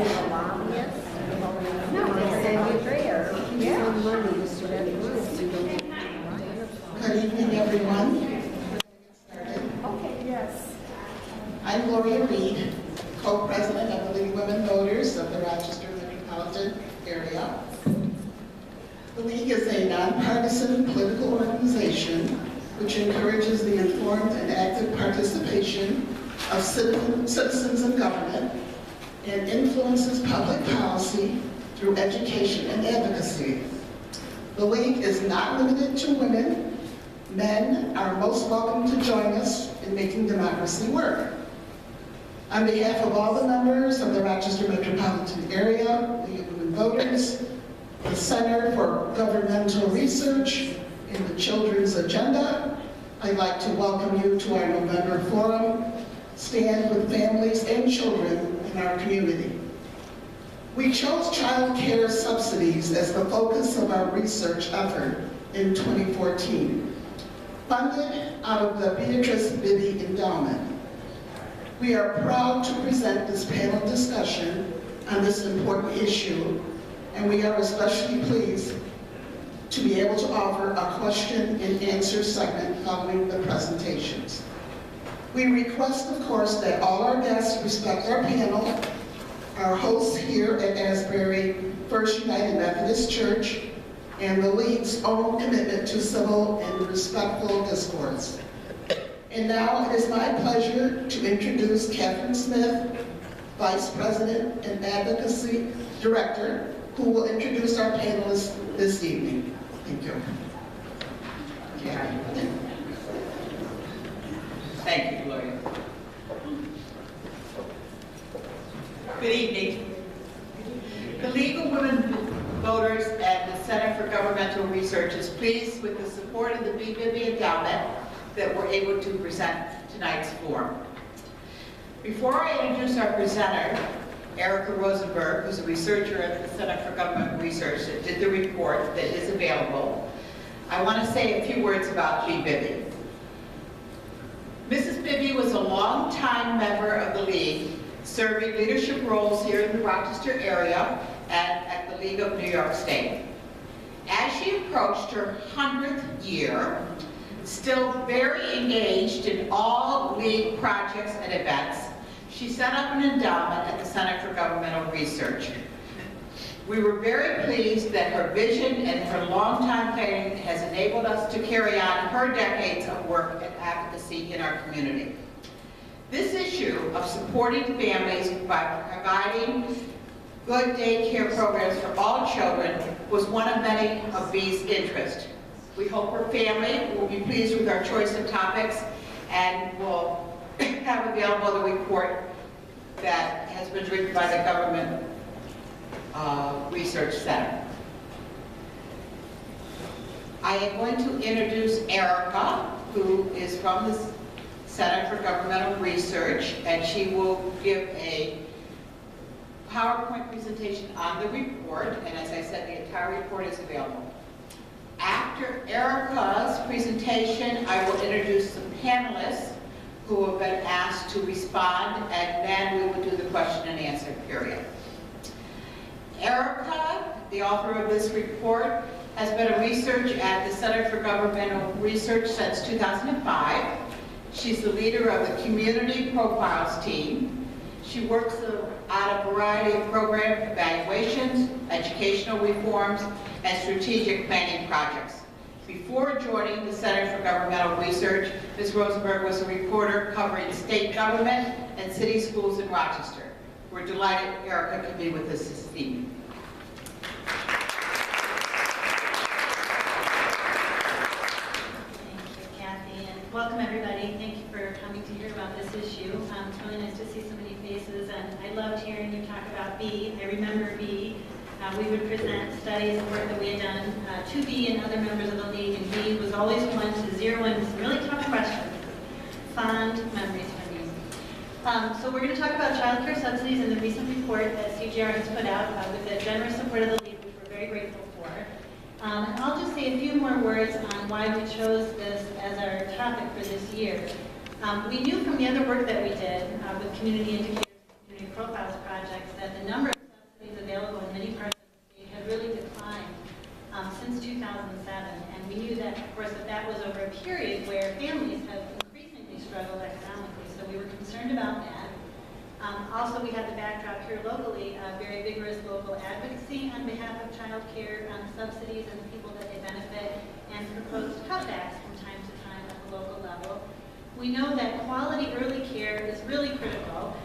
have a lobbyist. No, they send you prayer. Yeah. On Monday, Mr. Good evening, everyone. Okay, yes. I'm Gloria Reed, co-president of the League of Women Voters of the Rochester Metropolitan Area. The League is a nonpartisan political organization which encourages the informed and active participation of citizens in government and influences public policy through education and advocacy. The League is not limited to women. Men are most welcome to join us in making democracy work. On behalf of all the members of the Rochester Metropolitan Area, League of Women Voters, the Center for Governmental Research, and the Children's Agenda, I'd like to welcome you to our November forum, Stand with Families and Children in Our Community. We chose child care subsidies as the focus of our research effort in 2014, funded out of the Beatrice Bibby Endowment. We are proud to present this panel discussion on this important issue, and we are especially pleased to be able to offer a question and answer segment following the presentations. We request, of course, that all our guests respect our panel, our hosts here at Asbury First United Methodist Church, and the League's own commitment to civil and respectful discourse. And now it is my pleasure to introduce Catherine Smith, Vice President and Advocacy Director, who will introduce our panelists this evening. Thank you. Catherine. Thank you, Gloria. Good evening. The League of Women Voters and the Center for Governmental Research is pleased with the support of the B. Bibby Endowment that we're able to present tonight's forum. Before I introduce our presenter, Erica Rosenberg, who's a researcher at the Center for Governmental Research that did the report that is available, I want to say a few words about B. Bibby. Mrs. Bibby was a long-time member of the League, serving leadership roles here in the Rochester area and at the League of New York State. As she approached her 100th year, still very engaged in all League projects and events, she set up an endowment at the Center for Governmental Research. We were very pleased that her vision and her long-time planning has enabled us to carry on her decades of work and advocacy in our community. This issue of supporting families by providing good daycare programs for all children was one of many of Bee's interests. We hope her family will be pleased with our choice of topics and will have available the report that has been written by the Government Research Center. I am going to introduce Erica, who is from the Center for Governmental Research, and she will give a PowerPoint presentation on the report, and as I said, the entire report is available. After Erica's presentation, I will introduce some panelists who have been asked to respond, and then we will do the question and answer period. Erica, the author of this report, has been a researcher at the Center for Governmental Research since 2005. She's the leader of the Community Profiles team. She works on a variety of program evaluations, educational reforms, and strategic planning projects. Before joining the Center for Governmental Research, Ms. Rosenberg was a reporter covering state government and city schools in Rochester. We're delighted Erica could be with us this evening. Welcome everybody. Thank you for coming to hear about this issue. It's really nice to see so many faces, and I loved hearing you talk about B. I remember B. We would present studies and work that we had done to B and other members of the League, and B was always one to zero in some really tough questions. Fond memories for me. So we're going to talk about child care subsidies and the recent report that CGR has put out with the generous support of the League, which we're very grateful for. And I'll just say a few more words on why we chose this as our topic for this year. We knew from the other work that we did with community indicators and community profiles projects that the number of that, of course, that was over a period where families have increasingly struggled economically, so we were concerned about that. Also, we had the backdrop here locally, very vigorous local advocacy on behalf of child care subsidies and the people that they benefit, and proposed cutbacks from time to time at the local level. We know that quality early care is really critical,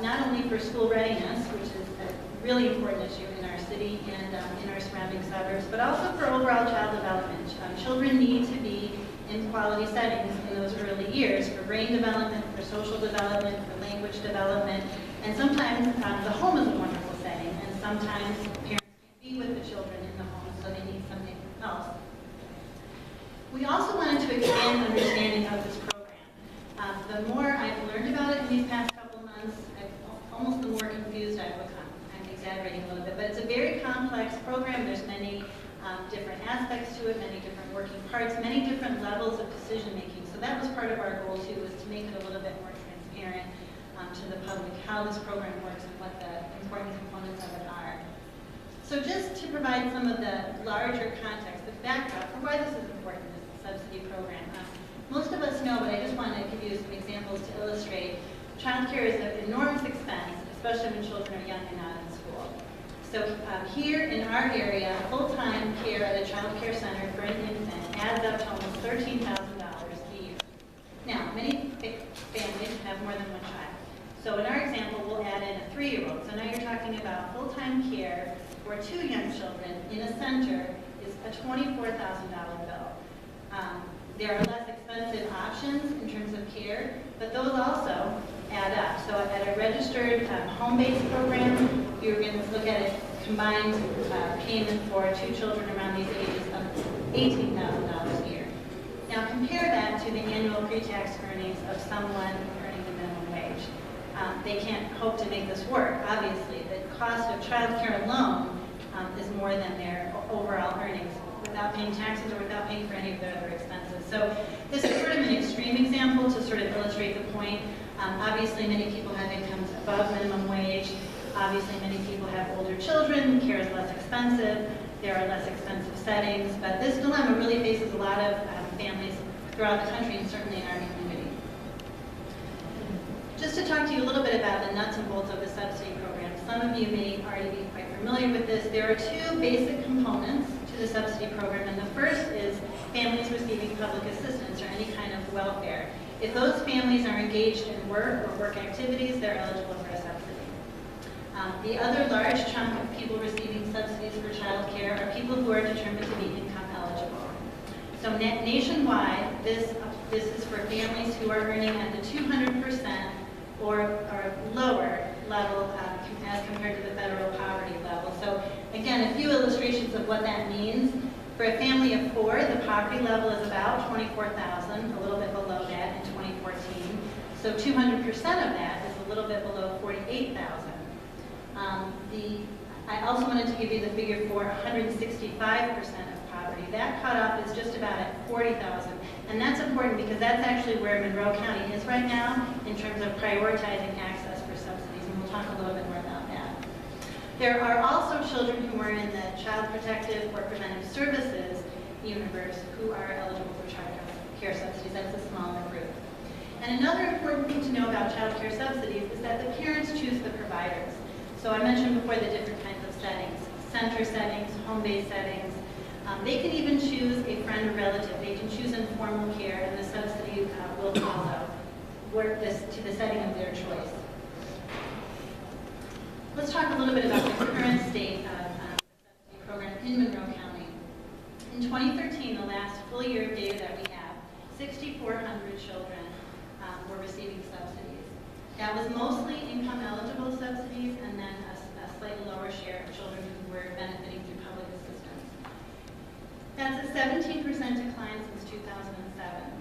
not only for school readiness, which is a really important issue in our city and in our surrounding suburbs, but also for overall child development. Children need to be in quality settings in those early years for brain development, for social development, for language development, and sometimes the home is a wonderful setting, and sometimes parents can't be with the children in the home, so they need something else. We also wanted to expand understanding of this program. The more I've learned about it in these past couple months, almost the more confused I've become. I'm exaggerating a little bit, but it's a very complex program. There's many different aspects to it, many different working parts, many different levels of decision making. So that was part of our goal too, was to make it a little bit more transparent to the public, how this program works and what the important components of it are. So just to provide some of the larger context, the backdrop for why this is important, this subsidy program. Most of us know, but I just want to give you some examples to illustrate. Child care is an enormous expense, especially when children are young and not in school. So here in our area, full-time care at a child care center for an infant adds up to almost $13,000 a year. Now, many families have more than one child. So in our example, we'll add in a 3-year-old. So now you're talking about full-time care for 2 young children in a center is a $24,000 bill. There are less expensive options in terms of care, but those also add up. So at a registered home-based program, you're going to look at a combined payment for 2 children around these ages of $18,000 a year. Now compare that to the annual pre-tax earnings of someone earning the minimum wage. They can't hope to make this work. Obviously, the cost of child care alone is more than their overall earnings, without paying taxes or without paying for any of their other expenses. So this is sort of an extreme example to sort of illustrate the point. Obviously, many people have incomes above minimum wage. Obviously, many people have older children. Care is less expensive. There are less expensive settings. But this dilemma really faces a lot of families throughout the country and certainly in our community. Just to talk to you a little bit about the nuts and bolts of the subsidy program. Some of you may already be quite familiar with this. There are 2 basic components to the subsidy program, and the first is families receiving public assistance or any kind of welfare. If those families are engaged in work or work activities, they're eligible for a subsidy. The other large chunk of people receiving subsidies for child care are people who are determined to be income eligible. So nationwide, this is for families who are earning at the 200% or lower level as compared to the federal poverty level. So again, a few illustrations of what that means. For a family of 4, the poverty level is about $24,000, a little bit below that in 2014. So 200% of that is a little bit below $48,000. I also wanted to give you the figure for 165% of poverty. That cutoff is just about at $40,000. And that's important because that's actually where Monroe County is right now in terms of prioritizing access for subsidies. And we'll talk a little bit more about that. There are also children who are in the Child Protective or Preventive Services universe who are eligible for child care subsidies. That's a smaller group. And another important thing to know about child care subsidies is that the parents choose the providers. So I mentioned before the different kinds of settings, center settings, home-based settings. They can even choose a friend or relative. They can choose informal care, and the subsidy will follow to the setting of their choice. Let's talk a little bit about the current state of the subsidy program in Monroe County. In 2013, the last full year of data that we have, 6,400 children were receiving subsidies. That was mostly income-eligible subsidies and then a slightly lower share of children who were benefiting through public assistance. That's a 17% decline since 2007.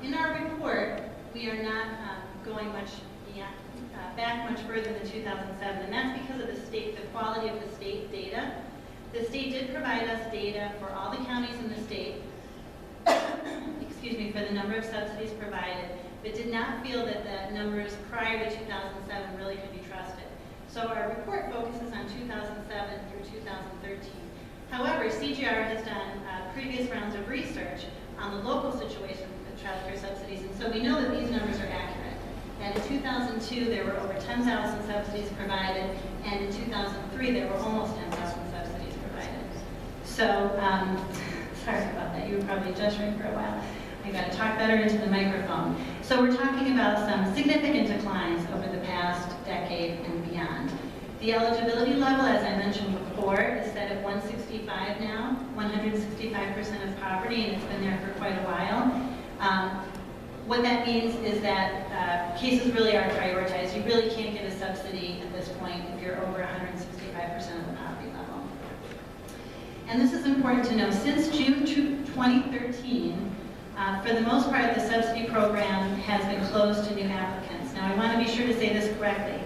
In our report, we are not going back much further than 2007, and that's because of the quality of the state data. The state did provide us data for all the counties in the state, excuse me, for the number of subsidies provided, but did not feel that the numbers prior to 2007 really could be trusted. So our report focuses on 2007 through 2013. However, CGR has done previous rounds of research on the local situation with child care subsidies, and so we know that these numbers are accurate. And in 2002, there were over 10,000 subsidies provided, and in 2003, there were almost 10,000 subsidies provided. So, sorry about that, you were probably gesturing for a while. I got to talk better into the microphone. So we're talking about some significant declines over the past decade and beyond. The eligibility level, as I mentioned before, is set at 165 now, 165% of poverty, and it's been there for quite a while. What that means is that cases really are prioritized. You really can't get a subsidy at this point if you're over 165% of the poverty level. And this is important to know. Since June 2013, for the most part, the subsidy program has been closed to new applicants. Now, I want to be sure to say this correctly.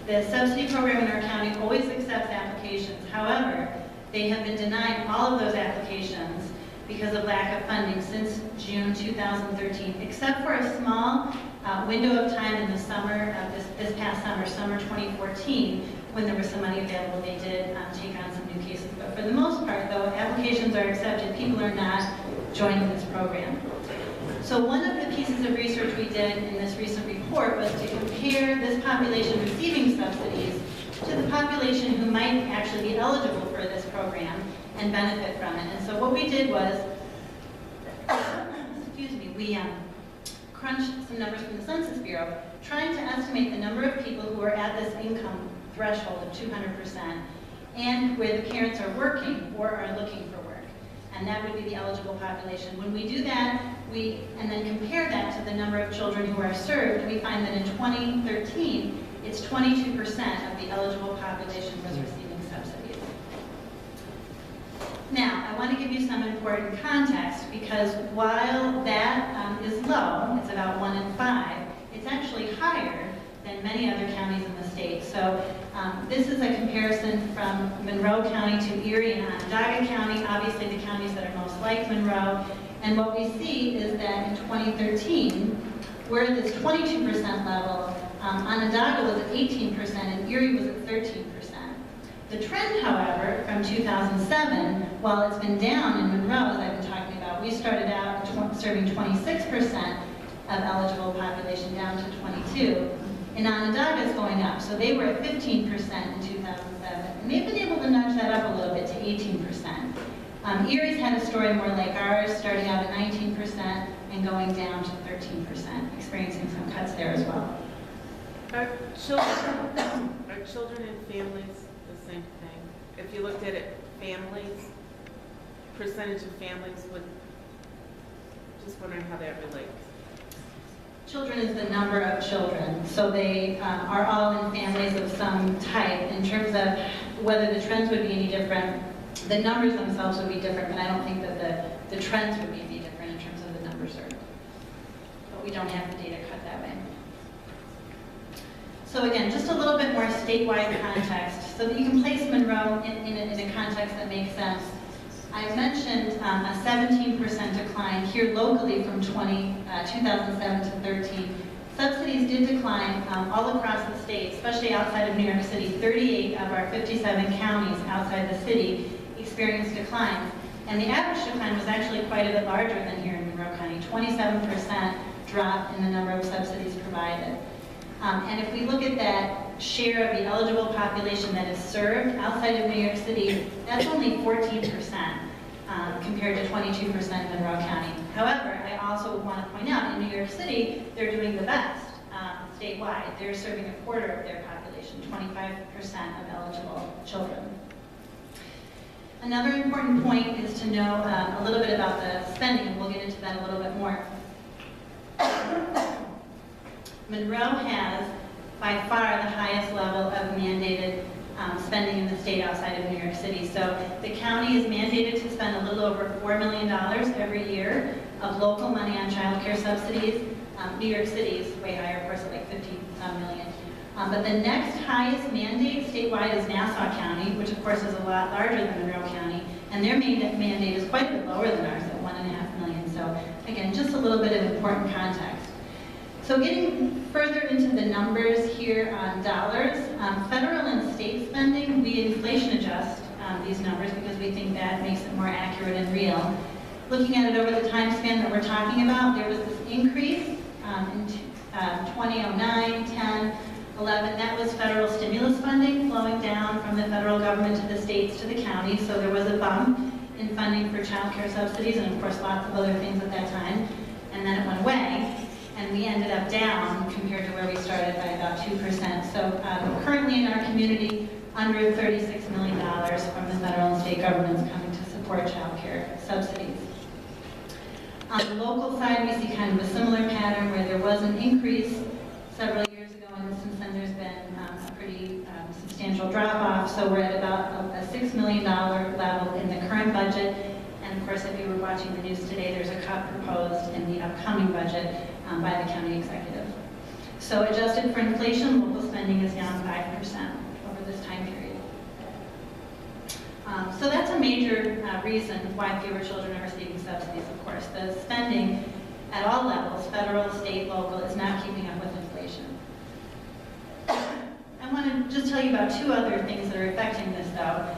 The subsidy program in our county always accepts applications. However, they have been denying all of those applications because of lack of funding since June 2013, except for a small window of time in the summer of this past summer, summer 2014, when there was some money available. They did take on some new cases. But for the most part, though, applications are accepted. People are not joining this program. So one of the pieces of research we did in this recent report was to compare this population receiving subsidies to the population who might actually be eligible for this program and benefit from it. And so what we did was, we crunched some numbers from the Census Bureau, trying to estimate the number of people who are at this income threshold of 200% and where the parents are working or are looking for work. And that would be the eligible population. When we do that, and then compare that to the number of children who are served, we find that in 2013, it's 22% of the eligible population was receiving subsidies. Now, I want to give you some important context, because while that is low, it's about 1 in 5, it's actually higher than many other counties in the state. So this is a comparison from Monroe County to Erie and Onondaga County, obviously the counties that are most like Monroe. And what we see is that in 2013, we're at this 22% level. Onondaga was at 18% and Erie was at 13%. The trend, however, from 2007, while it's been down in Monroe, as I've been talking about, we started out serving 26% of eligible population down to 22. And Onondaga is going up, so they were at 15% in 2007. And they've been able to nudge that up a little bit to 18%. Erie's had a story more like ours, starting out at 19% and going down to 13%, experiencing some cuts there as well. Are children and families the same thing? If you looked at it, families, percentage of families, would just wondering how that relates. Children is the number of children, so they are all in families of some type. In terms of whether the trends would be any different, the numbers themselves would be different, but I don't think that the trends would be any different in terms of the numbers served. But we don't have the data cut that way. So again, just a little bit more statewide context so that you can place Monroe in a context that makes sense. I mentioned a 17% decline here locally from 2007 to 13. Subsidies did decline all across the state, especially outside of New York City. 38 of our 57 counties outside the city experienced declines. And the average decline was actually quite a bit larger than here in Monroe County. 27% drop in the number of subsidies provided. And if we look at that share of the eligible population that is served outside of New York City, that's only 14% compared to 22% in Monroe County. However, I also want to point out in New York City, they're doing the best statewide. They're serving a quarter of their population, 25% of eligible children. Another important point is to know a little bit about the spending, and we'll get into that a little bit more. Monroe has, by far, the highest level of mandated spending in the state outside of New York City. So the county is mandated to spend a little over $4 million every year of local money on child care subsidies. New York City is way higher, of course, at like 50-some million. But the next highest mandate statewide is Nassau County, which of course is a lot larger than Monroe County, and their mandate is quite a bit lower than ours at $1.5 million. So again, just a little bit of important context. So getting further into the numbers here on dollars, federal and state spending, we inflation adjust these numbers because we think that makes it more accurate and real. Looking at it over the time span that we're talking about, there was this increase in 2009, 10, 11. That was federal stimulus funding flowing down from the federal government to the states to the counties. So there was a bump in funding for child care subsidies and, of course, lots of other things at that time. And then it went away, and we ended up down compared to where we started by about 2%. So currently in our community, under $36 million from the federal and state governments coming to support child care subsidies. On the local side, we see kind of a similar pattern where there was an increase several years ago, and since then there's been a pretty substantial drop-off. So we're at about a $6 million level in the current budget. And of course, if you were watching the news today, there's a cut proposed in the upcoming budget by the county executive. So adjusted for inflation, local spending is down 5% over this time period. So that's a major reason why fewer children are receiving subsidies, of course. The spending at all levels, federal, state, local, is not keeping up with inflation. I want to just tell you about two other things that are affecting this, though.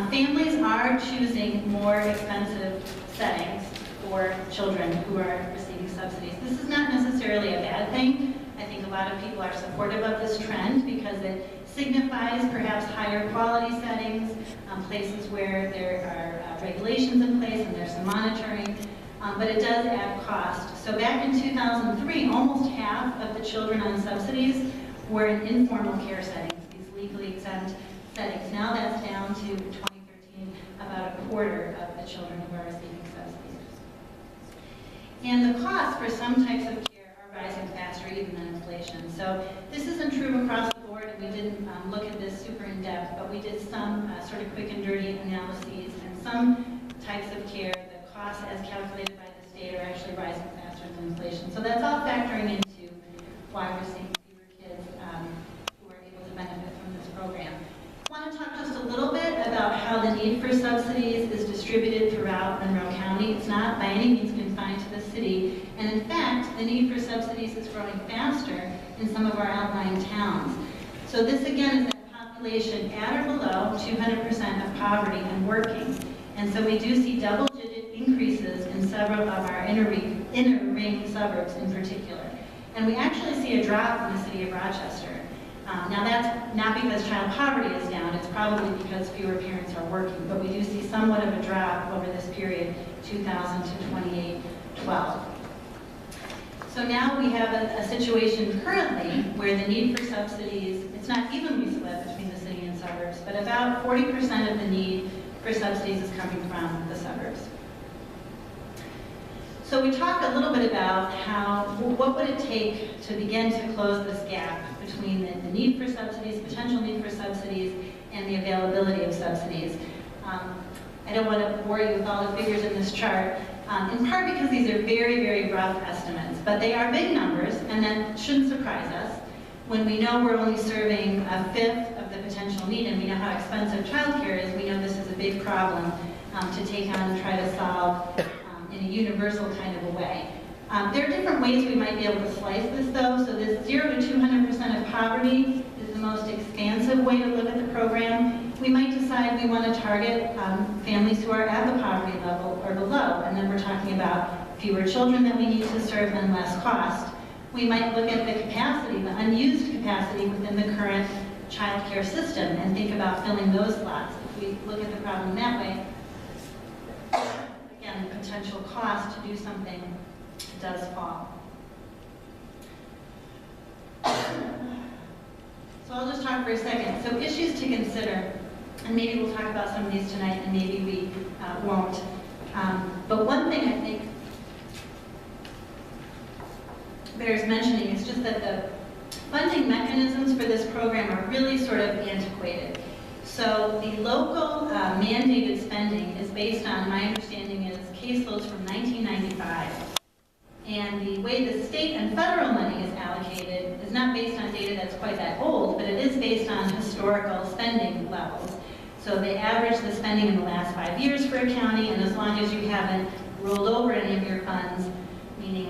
Families are choosing more expensive settings for children who are receiving subsidies. This is not necessarily a bad thing. I think a lot of people are supportive of this trend because it signifies perhaps higher quality settings, places where there are regulations in place and there's some monitoring, but it does add cost. So back in 2003, almost half of the children on subsidies were in informal care settings, these legally exempt settings. Now that's down to 2013, about a quarter of the children who are receiving subsidies. And the costs for some types of care are rising faster even than inflation. So this isn't true across the board, and we didn't look at this super in depth, but we did some sort of quick and dirty analyses, and some types of care, the costs as calculated by the state are actually rising faster than inflation. So that's all factoring into why we're seeing fewer kids who are able to benefit from this program. I want to talk just a little bit about how the need for subsidies is distributed throughout Monroe County. It's not by any means confined to the city, and in fact, the need for subsidies is growing faster in some of our outlying towns. So this again is that population at or below 200% of poverty and working. And so we do see double-digit increases in several of our inner ring suburbs in particular. And we actually see a drop in the city of Rochester. Now that's not because child poverty is down, it's probably because fewer parents are working, but we do see somewhat of a drop over this period, 2000 to 28-12. So now we have a situation currently where the need for subsidies, it's not evenly split between the city and suburbs, but about 40% of the need for subsidies is coming from the suburbs. So we talked a little bit about what would it take to begin to close this gap between the need for subsidies, potential need for subsidies, and the availability of subsidies. I don't want to bore you with all the figures in this chart, in part because these are very, very rough estimates, but they are big numbers, and that shouldn't surprise us. When we know we're only serving a fifth of the potential need, and we know how expensive childcare is, we know this is a big problem to take on and try to solve in a universal kind of a way. There are different ways we might be able to slice this, though. So this 0 to 200% of poverty is the most expansive way to look at the program. We might decide we want to target families who are at the poverty level or below, and then we're talking about fewer children that we need to serve and less cost. We might look at the capacity, the unused capacity within the current child care system and think about filling those slots. If we look at the problem that way, again, the potential cost to do something does fall. So I'll just talk for a second. So issues to consider, and maybe we'll talk about some of these tonight, and maybe we won't. But one thing I think bears mentioning is just that the funding mechanisms for this program are really sort of antiquated. So the local mandated spending is based on, my understanding is, caseloads from 1995. And the way the state and federal money is allocated is not based on data that's quite that old, but it is based on historical spending levels. So they average the spending in the last 5 years for a county, and as long as you haven't rolled over any of your funds, meaning